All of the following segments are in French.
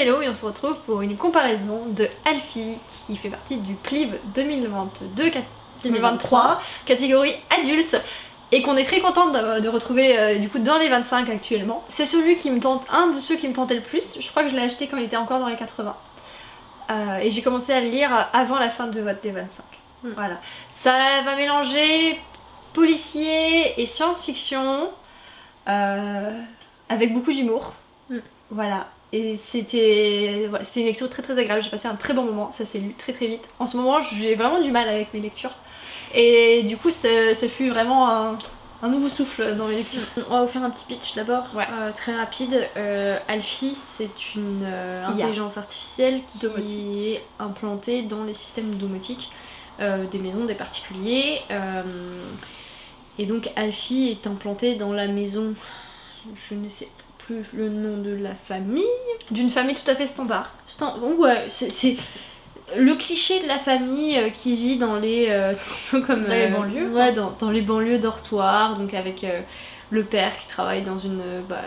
Mélo et on se retrouve pour une comparaison de Alfie qui fait partie du PLIB 2022-2023, catégorie adulte, et qu'on est très contente de retrouver du coup dans les 25 actuellement. C'est celui qui me tente, un de ceux qui me tentait le plus. Je crois que je l'ai acheté quand il était encore dans les 80. Et j'ai commencé à le lire avant la fin des 25. Voilà. Ça va mélanger policier et science-fiction avec beaucoup d'humour. Voilà. Et c'était une lecture très très agréable, j'ai passé un très bon moment, ça s'est lu très très vite. En ce moment j'ai vraiment du mal avec mes lectures. Et du coup ce fut vraiment un nouveau souffle dans mes lectures. On va vous faire un petit pitch d'abord, très rapide. Alfie, c'est une intelligence artificielle qui est implantée dans les systèmes domotiques des maisons des particuliers. Et donc Alfie est implantée dans la maison, je ne sais plus le nom de la famille. D'une famille tout à fait standard. Ouais, c'est le cliché de la famille qui vit dans les comme dans les banlieues. Ouais, dans les banlieues dortoirs, donc avec le père qui travaille dans une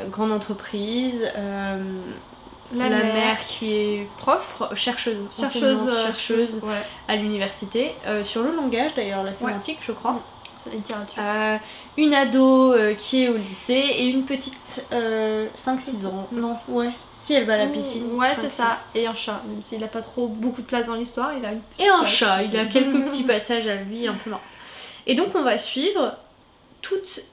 grande entreprise, la mère qui est chercheuse à l'université, sur le langage d'ailleurs, la sémantique je crois. C'est la littérature. Une ado qui est au lycée et une petite 5-6 ans. Non, ouais. Si elle va à la piscine. Ouais, c'est ça. Et un chat. Même s'il n'a pas trop beaucoup de place dans l'histoire, il a une et un chat. Il a quelques petits passages à lui un peu marrants. Et donc on va suivre toute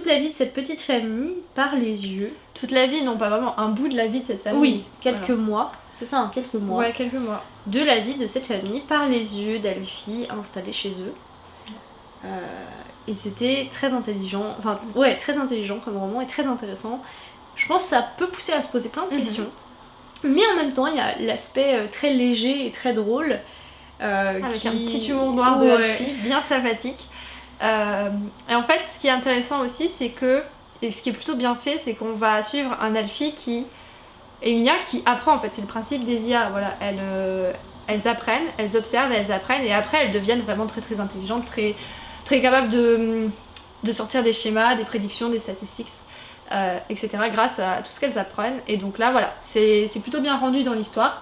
la vie de cette petite famille par les yeux. Toute la vie, non pas vraiment, un bout de la vie de cette famille. Oui, quelques mois. C'est ça, quelques mois. Ouais, quelques mois. De la vie de cette famille par les yeux d'Alfie installée chez eux. Et c'était très intelligent, très intelligent comme roman et très intéressant. Je pense que ça peut pousser à se poser plein de questions. Mais en même temps, il y a l'aspect très léger et très drôle. Avec un petit humour noir de Alfie, bien sympathique. Et en fait, ce qui est intéressant aussi, c'est que, et ce qui est plutôt bien fait, c'est qu'on va suivre un Alfie et une IA qui apprend en fait. C'est le principe des IA. Voilà, elles apprennent, elles observent, elles apprennent et après elles deviennent vraiment très très intelligentes, très capables de sortir des schémas, des prédictions, des statistiques, etc. grâce à tout ce qu'elles apprennent. Et donc là, voilà, c'est plutôt bien rendu dans l'histoire.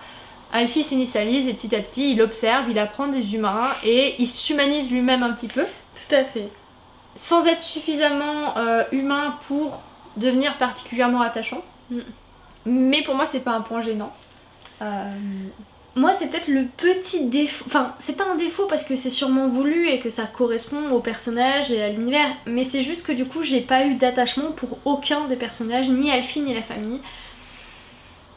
Alfie s'initialise et petit à petit, il observe, il apprend des humains et il s'humanise lui-même un petit peu. Tout à fait. Sans être suffisamment humain pour devenir particulièrement attachant. Mais pour moi, c'est pas un point gênant. Moi, c'est peut-être le petit défaut. Enfin, c'est pas un défaut parce que c'est sûrement voulu et que ça correspond au personnage et à l'univers. Mais c'est juste que du coup, j'ai pas eu d'attachement pour aucun des personnages, ni Alfie ni la famille.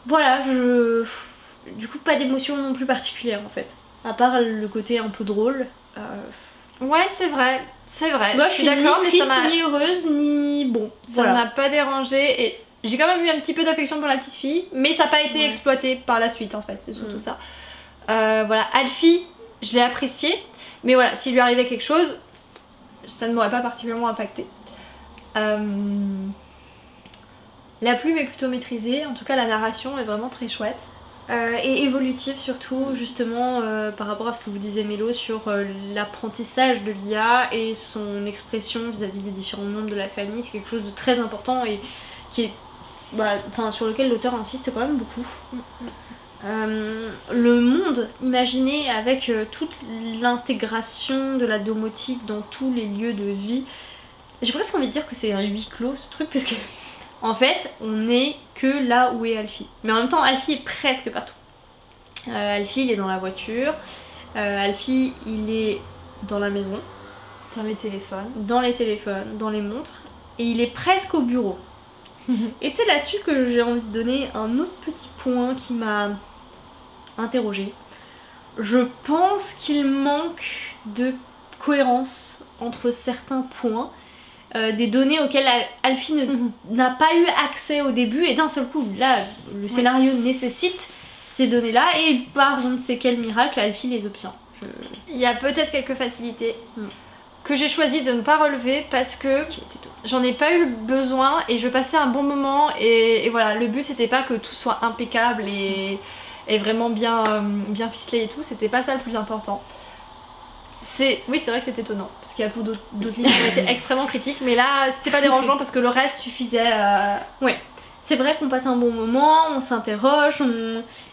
Voilà, du coup, pas d'émotion non plus particulière en fait. À part le côté un peu drôle. Ouais, c'est vrai. Moi, je suis d'accord, ni triste, ni heureuse, ni bon. Ça m'a pas dérangé et j'ai quand même eu un petit peu d'affection pour la petite fille, mais ça n'a pas été exploité par la suite en fait, c'est surtout ça. Voilà, Alfie, je l'ai apprécié, mais voilà, s'il lui arrivait quelque chose, ça ne m'aurait pas particulièrement impacté. La plume est plutôt maîtrisée, en tout cas la narration est vraiment très chouette. Et évolutive surtout, justement par rapport à ce que vous disiez Mélo sur l'apprentissage de l'IA et son expression vis-à-vis des différents membres de la famille. C'est quelque chose de très important et qui est, sur lequel l'auteur insiste quand même beaucoup. Le monde imaginé avec toute l'intégration de la domotique dans tous les lieux de vie, j'ai presque envie de dire que c'est un huis clos ce truc, parce que en fait on est que là où est Alfie, mais en même temps Alfie est presque partout. Alfie il est dans la voiture, Alfie il est dans la maison, dans les téléphones, dans les montres, et il est presque au bureau. Et c'est là-dessus que j'ai envie de donner un autre petit point qui m'a interrogée. Je pense qu'il manque de cohérence entre certains points, des données auxquelles Alfie n'a pas eu accès au début, et d'un seul coup, là, le scénario nécessite ces données-là, et par on ne sait quel miracle, Alfie les obtient. Il y a peut-être quelques facilités que j'ai choisi de ne pas relever parce que j'en ai pas eu le besoin et je passais un bon moment et voilà, le but c'était pas que tout soit impeccable et vraiment bien ficelé et tout, c'était pas ça le plus important. Oui, c'est vrai que c'est étonnant parce qu'il y a pour d'autres livres qui ont été extrêmement critiques, mais là c'était pas dérangeant parce que le reste suffisait. Ouais, c'est vrai qu'on passe un bon moment, on s'interroge,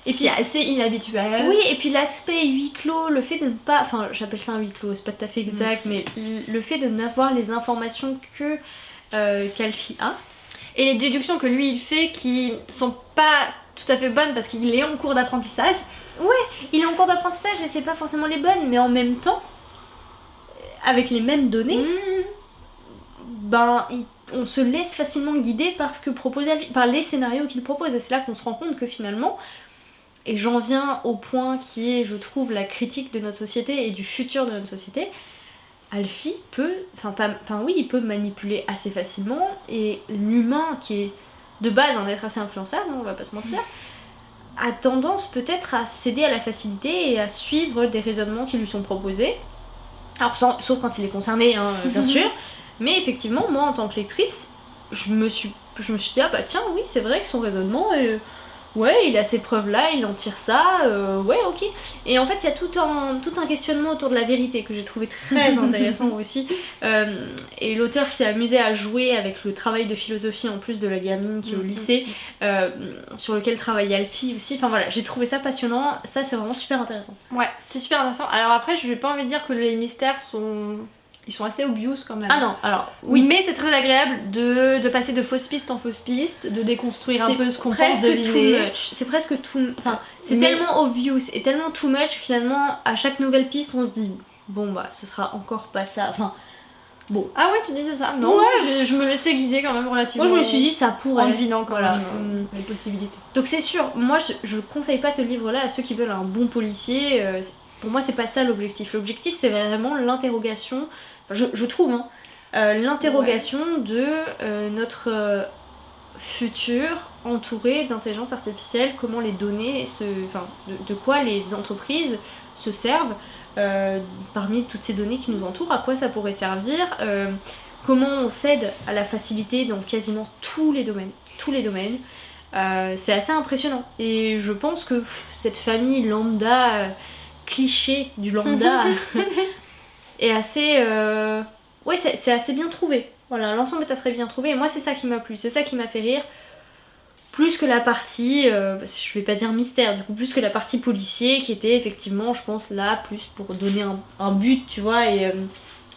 et puis c'est assez inhabituel. Oui, et puis l'aspect huis clos, le fait de ne pas, enfin j'appelle ça un huis clos, c'est pas tout à fait exact, mais le fait de n'avoir les informations que qu'Alfie a. Et les déductions que lui il fait qui sont pas tout à fait bonnes parce qu'il est en cours d'apprentissage. Ouais, il est en cours d'apprentissage et c'est pas forcément les bonnes, mais en même temps, avec les mêmes données, ben on se laisse facilement guider par ce que propose par les scénarios qu'il propose. Et c'est là qu'on se rend compte que finalement, et j'en viens au point qui est, je trouve, la critique de notre société et du futur de notre société, Alfie peut, il peut manipuler assez facilement, et l'humain qui est de base un être assez influençable, on va pas se mentir, a tendance peut-être à céder à la facilité et à suivre des raisonnements qui lui sont proposés. Alors sauf quand il est concerné, hein, bien sûr, mais effectivement, moi en tant que lectrice, je me suis dit, ah bah tiens, oui, c'est vrai que son raisonnement, ouais, il a ces preuves-là, il en tire ça, ouais, ok. Et en fait, il y a tout un questionnement autour de la vérité que j'ai trouvé très intéressant aussi. Et l'auteur s'est amusé à jouer avec le travail de philosophie en plus de la gamine qui est au lycée, sur lequel travaille Alfie aussi. Enfin voilà, j'ai trouvé ça passionnant, ça c'est vraiment super intéressant. Ouais, c'est super intéressant. Alors après, je n'ai pas envie de dire que les mystères sont... Ils sont assez obvious quand même. Ah non, alors oui. Mais c'est très agréable de passer de fausses pistes en fausses pistes, de déconstruire un peu ce qu'on pense de l'idée. C'est presque too... Enfin, c'est tellement obvious et tellement too much, finalement, à chaque nouvelle piste, on se dit, bon bah, ce sera encore pas ça. Enfin, bon. Ah ouais, tu disais ça? Non, ouais. je me laissais guider quand même relativement. Moi, je me suis dit, ça pourrait. En devinant quand même les possibilités. Donc c'est sûr, moi, je conseille pas ce livre-là à ceux qui veulent un bon policier. Pour moi, c'est pas ça l'objectif. L'objectif, c'est vraiment l'interrogation... Je trouve, hein, l'interrogation de notre futur entouré d'intelligence artificielle, comment les données, de quoi les entreprises se servent parmi toutes ces données qui nous entourent, à quoi ça pourrait servir, comment on cède à la facilité dans quasiment tous les domaines. C'est assez impressionnant. Et je pense que cette famille lambda, cliché du lambda... est assez... Ouais, c'est assez bien trouvé. Voilà, l'ensemble est assez bien trouvé. Et moi, c'est ça qui m'a plu. C'est ça qui m'a fait rire. Plus que la partie... je vais pas dire mystère, du coup, plus que la partie policier qui était effectivement, je pense, là, plus pour donner un but, tu vois, et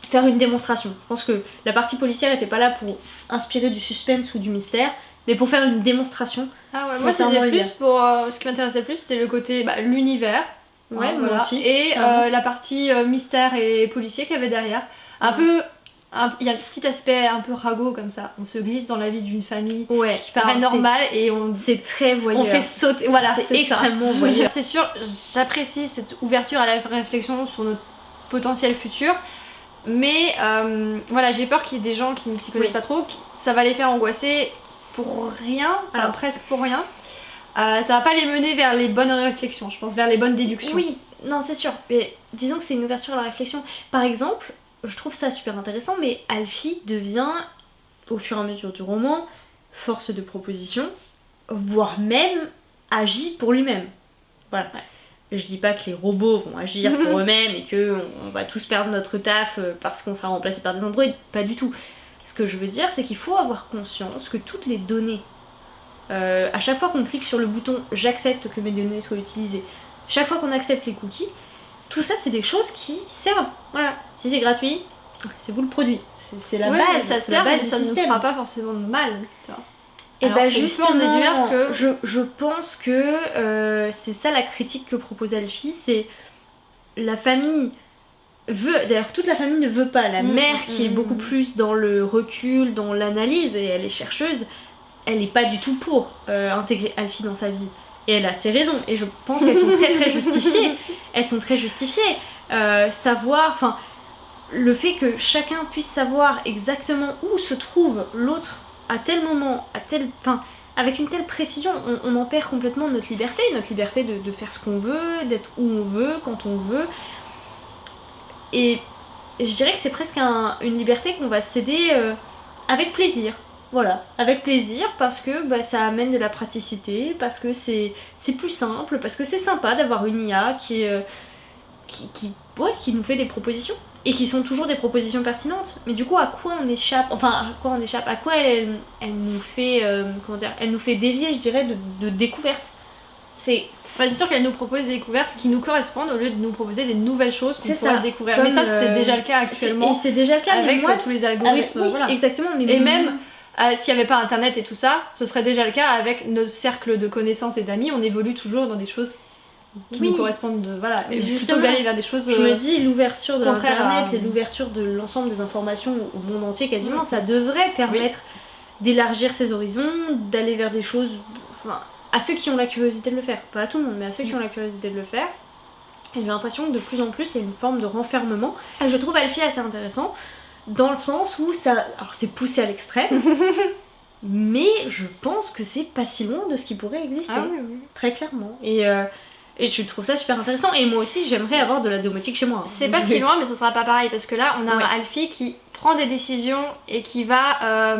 faire une démonstration. Je pense que la partie policière était pas là pour inspirer du suspense ou du mystère, mais pour faire une démonstration. Ah ouais, moi, c'était plus pour... ce qui m'intéressait plus, c'était le côté, l'univers. Ouais, moi aussi. Et la partie mystère et policier qu'il y avait derrière. Il y a un petit aspect un peu ragot comme ça. On se glisse dans la vie d'une famille qui paraît normale et c'est très voyeur. On fait sauter. Voilà, c'est extrêmement voyeur. C'est sûr, j'apprécie cette ouverture à la réflexion sur notre potentiel futur. Mais voilà, j'ai peur qu'il y ait des gens qui ne s'y connaissent pas trop. Ça va les faire angoisser pour rien, enfin presque pour rien. Ça va pas les mener vers les bonnes réflexions, je pense, vers les bonnes déductions. Oui, non, c'est sûr. Mais disons que c'est une ouverture à la réflexion. Par exemple, je trouve ça super intéressant, mais Alfie devient, au fur et à mesure du roman, force de proposition, voire même agit pour lui-même. Voilà. Ouais. Je dis pas que les robots vont agir pour eux-mêmes et qu'on va tous perdre notre taf parce qu'on sera remplacé par des androïdes. Pas du tout. Ce que je veux dire, c'est qu'il faut avoir conscience que toutes les données... à chaque fois qu'on clique sur le bouton j'accepte que mes données soient utilisées, chaque fois qu'on accepte les cookies, tout ça c'est des choses qui servent. Voilà, si c'est gratuit, c'est vous le produit. C'est la base, ça c'est la base du système. Ça ne fera pas forcément de mal. Tu vois. Et bah justement, que... je pense que c'est ça la critique que propose Alfie, c'est la famille veut, d'ailleurs toute la famille ne veut pas, la mère qui est beaucoup plus dans le recul, dans l'analyse, et elle est chercheuse, elle n'est pas du tout pour intégrer Alfie dans sa vie. Et elle a ses raisons, et je pense qu'elles sont très très justifiées. Elles sont très justifiées. Savoir, enfin, le fait que chacun puisse savoir exactement où se trouve l'autre à tel moment, avec une telle précision, on en perd complètement notre liberté de faire ce qu'on veut, d'être où on veut, quand on veut. Et je dirais que c'est presque une liberté qu'on va céder avec plaisir. Voilà, avec plaisir parce que ça amène de la praticité, parce que c'est plus simple, parce que c'est sympa d'avoir une IA qui nous fait des propositions. et qui sont toujours des propositions pertinentes. Mais du coup, à quoi on échappe, à quoi elle nous fait, elle nous fait dévier, je dirais, de découvertes. C'est sûr qu'elle nous propose des découvertes qui nous correspondent au lieu de nous proposer des nouvelles choses qu'on pourrait découvrir. Mais ça, c'est déjà le cas actuellement. Et c'est déjà le cas avec tous les algorithmes. Voilà. Exactement. Et même s'il n'y avait pas internet et tout ça, ce serait déjà le cas avec nos cercles de connaissances et d'amis. On évolue toujours dans des choses qui nous correspondent. Voilà. Et plutôt d'aller vers des choses. Je me dis, l'ouverture de l'internet et l'ouverture de l'ensemble des informations au monde entier, quasiment, ça devrait permettre d'élargir ses horizons, d'aller vers des choses. À ceux qui ont la curiosité de le faire, pas à tout le monde, mais à ceux qui ont la curiosité de le faire. Et j'ai l'impression que de plus en plus il y a une forme de renfermement. Et je trouve Alfie assez intéressant dans le sens où ça. Alors c'est poussé à l'extrême, mais je pense que c'est pas si loin de ce qui pourrait exister. Très clairement. Et je trouve ça super intéressant. Et moi aussi j'aimerais avoir de la domotique chez moi. C'est pas si loin, mais ce sera pas pareil parce que là on a un Alfie qui prend des décisions et qui va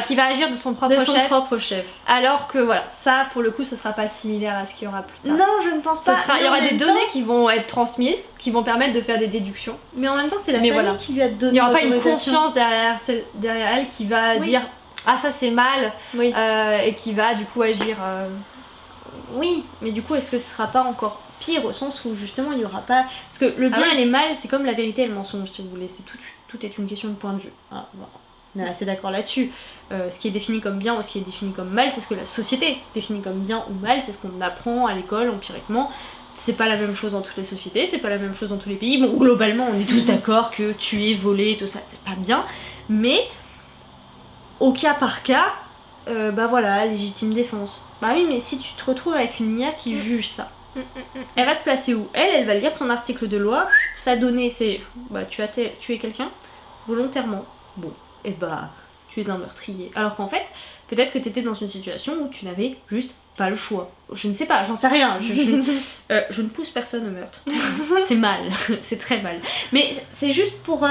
qui va agir de son propre chef. Alors que voilà, ça pour le coup ce sera pas similaire à ce qu'il y aura plus tard. Non, je ne pense pas. Il y aura des données qui vont être transmises, qui vont permettre de faire des déductions. Mais en même temps c'est la famille qui lui a donné. Il n'y aura pas une conscience derrière elle qui va dire ah ça c'est mal et qui va du coup agir. Oui, mais du coup est-ce que ce sera pas encore pire au sens où justement il n'y aura pas. Parce que le bien et le mal c'est comme la vérité et le mensonge si vous voulez, c'est tout est une question de point de vue. On est assez d'accord là-dessus. Ce qui est défini comme bien ou ce qui est défini comme mal, c'est ce que la société définit comme bien ou mal, c'est ce qu'on apprend à l'école empiriquement. C'est pas la même chose dans toutes les sociétés, c'est pas la même chose dans tous les pays. Bon, globalement, on est tous d'accord que tuer, voler, tout ça, c'est pas bien. Mais au cas par cas, légitime défense. Bah oui, mais si tu te retrouves avec une IA qui juge ça, elle va se placer où ? Elle va lire son article de loi, sa donnée c'est tu as tué quelqu'un volontairement. Bon, tu es un meurtrier. Alors qu'en fait, peut-être que tu étais dans une situation où tu n'avais juste pas le choix. Je ne sais pas, j'en sais rien. Je ne pousse personne au meurtre. C'est mal, c'est très mal. Mais c'est juste pour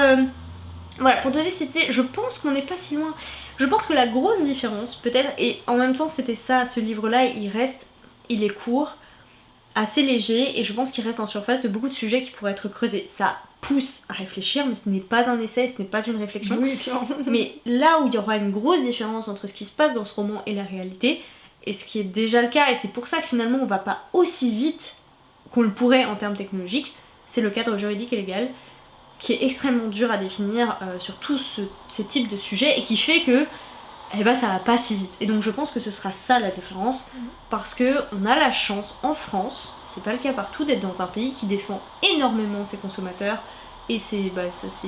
pour donner je pense qu'on n'est pas si loin. Je pense que la grosse différence peut-être, et en même temps c'était ça, ce livre-là, il est court, assez léger, et je pense qu'il reste en surface de beaucoup de sujets qui pourraient être creusés. Ça pousse à réfléchir, mais ce n'est pas un essai, ce n'est pas une réflexion. Oui, clairement. Mais là où il y aura une grosse différence entre ce qui se passe dans ce roman et la réalité, et ce qui est déjà le cas, et c'est pour ça que finalement on va pas aussi vite qu'on le pourrait en termes technologiques, c'est le cadre juridique et légal, qui est extrêmement dur à définir sur tous ces types de sujets, et qui fait que ça va pas si vite. Et donc je pense que ce sera ça la différence, parce que on a la chance en France, c'est pas le cas partout, d'être dans un pays qui défend énormément ses consommateurs et ses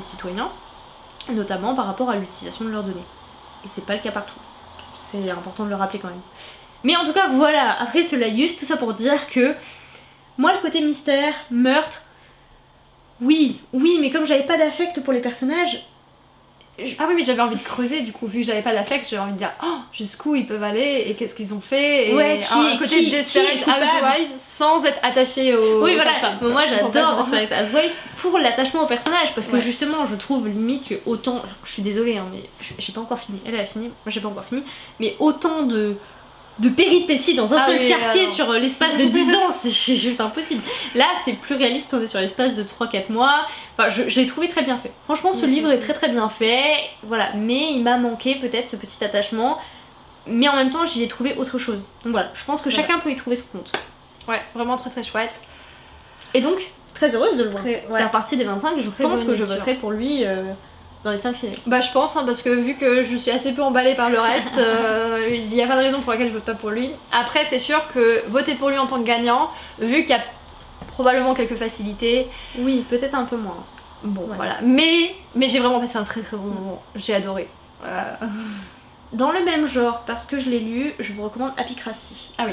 citoyens, notamment par rapport à l'utilisation de leurs données. Et c'est pas le cas partout. C'est important de le rappeler quand même. Mais en tout cas voilà, après ce laïus, tout ça pour dire que moi le côté mystère, meurtre, oui, mais comme j'avais pas d'affect pour les personnages... Ah oui, mais j'avais envie de creuser du coup, vu que j'avais pas d'affect, j'avais envie de dire jusqu'où ils peuvent aller et qu'est-ce qu'ils ont fait. Et un côté Desperate Housewives sans être attaché aux femmes. Moi j'adore Desperate Housewives pour l'attachement au personnage, parce que justement je trouve limite que autant, je suis désolée mais j'ai pas encore fini, elle a fini, moi j'ai pas encore fini, mais autant de péripéties dans un seul quartier sur l'espace de 10 ans, c'est juste impossible. Là c'est plus réaliste, on est sur l'espace de 3-4 mois, j'ai trouvé très bien fait. Franchement ce livre est très très bien fait, voilà, mais il m'a manqué peut-être ce petit attachement, mais en même temps j'y ai trouvé autre chose. Donc voilà, je pense que chacun peut y trouver son compte. Ouais, vraiment très très chouette. Et donc, très heureuse de le voir. Faire partie des 25, je pense que je voterai pour lui dans les 5 finalistes. Je pense, parce que vu que je suis assez peu emballée par le reste, il n'y a pas de raison pour laquelle je vote pas pour lui. Après, c'est sûr que voter pour lui en tant que gagnant, vu qu'il y a probablement quelques facilités. Oui, peut-être un peu moins. Bon, voilà. Mais j'ai vraiment passé un très très bon moment. J'ai adoré. Dans le même genre, parce que je l'ai lu, je vous recommande Apicratie. Ah oui.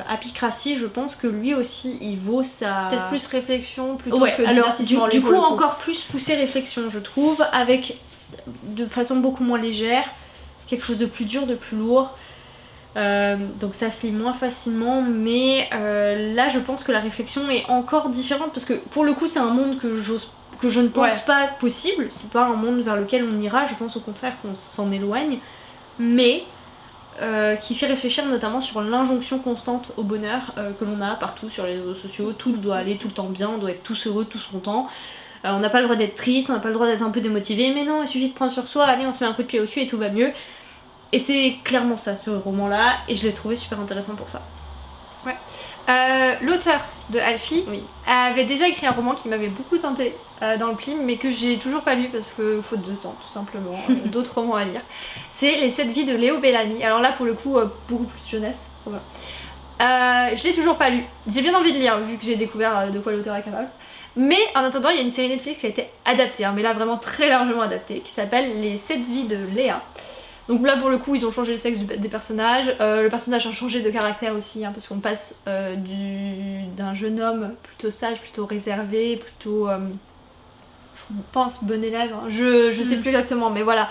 Apicratie, je pense que lui aussi, il vaut sa... Peut-être plus réflexion plutôt que divertissement. Du coup, encore plus poussé réflexion, je trouve, avec de façon beaucoup moins légère, quelque chose de plus dur, de plus lourd. Donc ça se lit moins facilement, mais là, je pense que la réflexion est encore différente, parce que pour le coup, c'est un monde que je ne pense pas possible. C'est pas un monde vers lequel on ira, je pense au contraire qu'on s'en éloigne. Mais qui fait réfléchir notamment sur l'injonction constante au bonheur que l'on a partout sur les réseaux sociaux. Tout doit aller tout le temps bien, on doit être tous heureux, tous contents. On n'a pas le droit d'être triste, on n'a pas le droit d'être un peu démotivé, mais non, il suffit de prendre sur soi, allez, on se met un coup de pied au cul et tout va mieux. Et c'est clairement ça, ce roman-là, et je l'ai trouvé super intéressant pour ça. Ouais. L'auteur de Alfie avait déjà écrit un roman qui m'avait beaucoup tenté dans le film, mais que j'ai toujours pas lu parce que faute de temps, tout simplement. D'autres romans à lire. C'est Les 7 vies de Léo Bellamy. Alors là, pour le coup, beaucoup plus jeunesse. Voilà. Je l'ai toujours pas lu. J'ai bien envie de lire, vu que j'ai découvert de quoi l'auteur est capable. Mais en attendant, il y a une série Netflix qui a été adaptée, mais là vraiment très largement adaptée, qui s'appelle Les 7 vies de Léa. Donc là pour le coup ils ont changé le sexe des personnages, le personnage a changé de caractère aussi parce qu'on passe d'un jeune homme plutôt sage, plutôt réservé, plutôt je pense bon élève, je sais plus exactement mais voilà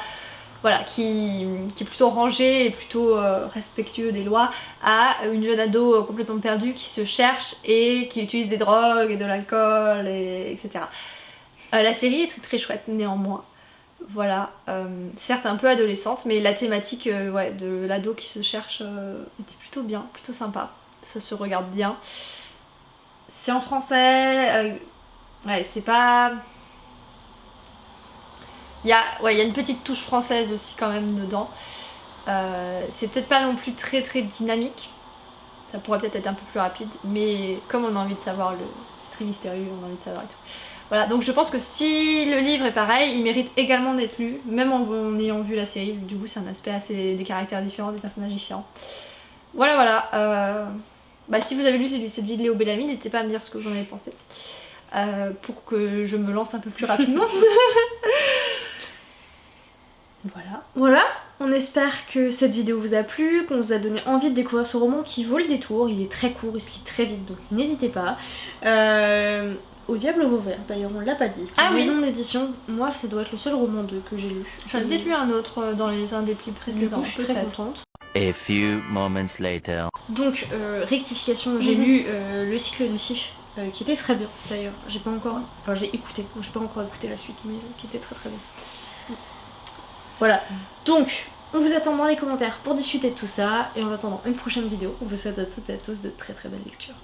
qui est plutôt rangé et plutôt respectueux des lois, à une jeune ado complètement perdue qui se cherche et qui utilise des drogues et de l'alcool etc. La série est très très chouette néanmoins. Voilà, certes un peu adolescente, mais la thématique de l'ado qui se cherche était plutôt bien, plutôt sympa. Ça se regarde bien. C'est en français, c'est pas... Il y a une petite touche française aussi quand même dedans. C'est peut-être pas non plus très très dynamique. Ça pourrait peut-être être un peu plus rapide, mais comme on a envie de savoir, c'est très mystérieux, on a envie de savoir et tout. Voilà, donc je pense que si le livre est pareil, il mérite également d'être lu, même en ayant vu la série, du coup c'est un aspect assez des caractères différents, des personnages différents. Voilà. Si vous avez lu cette vie de Léo Bellamy, n'hésitez pas à me dire ce que vous en avez pensé, pour que je me lance un peu plus rapidement. Voilà, on espère que cette vidéo vous a plu, qu'on vous a donné envie de découvrir ce roman qui vaut le détour, il est très court, il se lit très vite, donc n'hésitez pas. Au Diable Vauvert, d'ailleurs on l'a pas dit, c'est une maison d'édition, moi ça doit être le seul roman d'eux que j'ai lu. J'en ai peut-être lu un autre dans les indéplis précédents, je suis très contente. A few moments later. Donc, rectification, j'ai lu le cycle de Sif, qui était très bien d'ailleurs, j'ai écouté, j'ai pas encore écouté la suite, mais qui était très très bien. Voilà, donc on vous attend dans les commentaires pour discuter de tout ça, et en attendant une prochaine vidéo, on vous souhaite à toutes et à tous de très très belles lectures.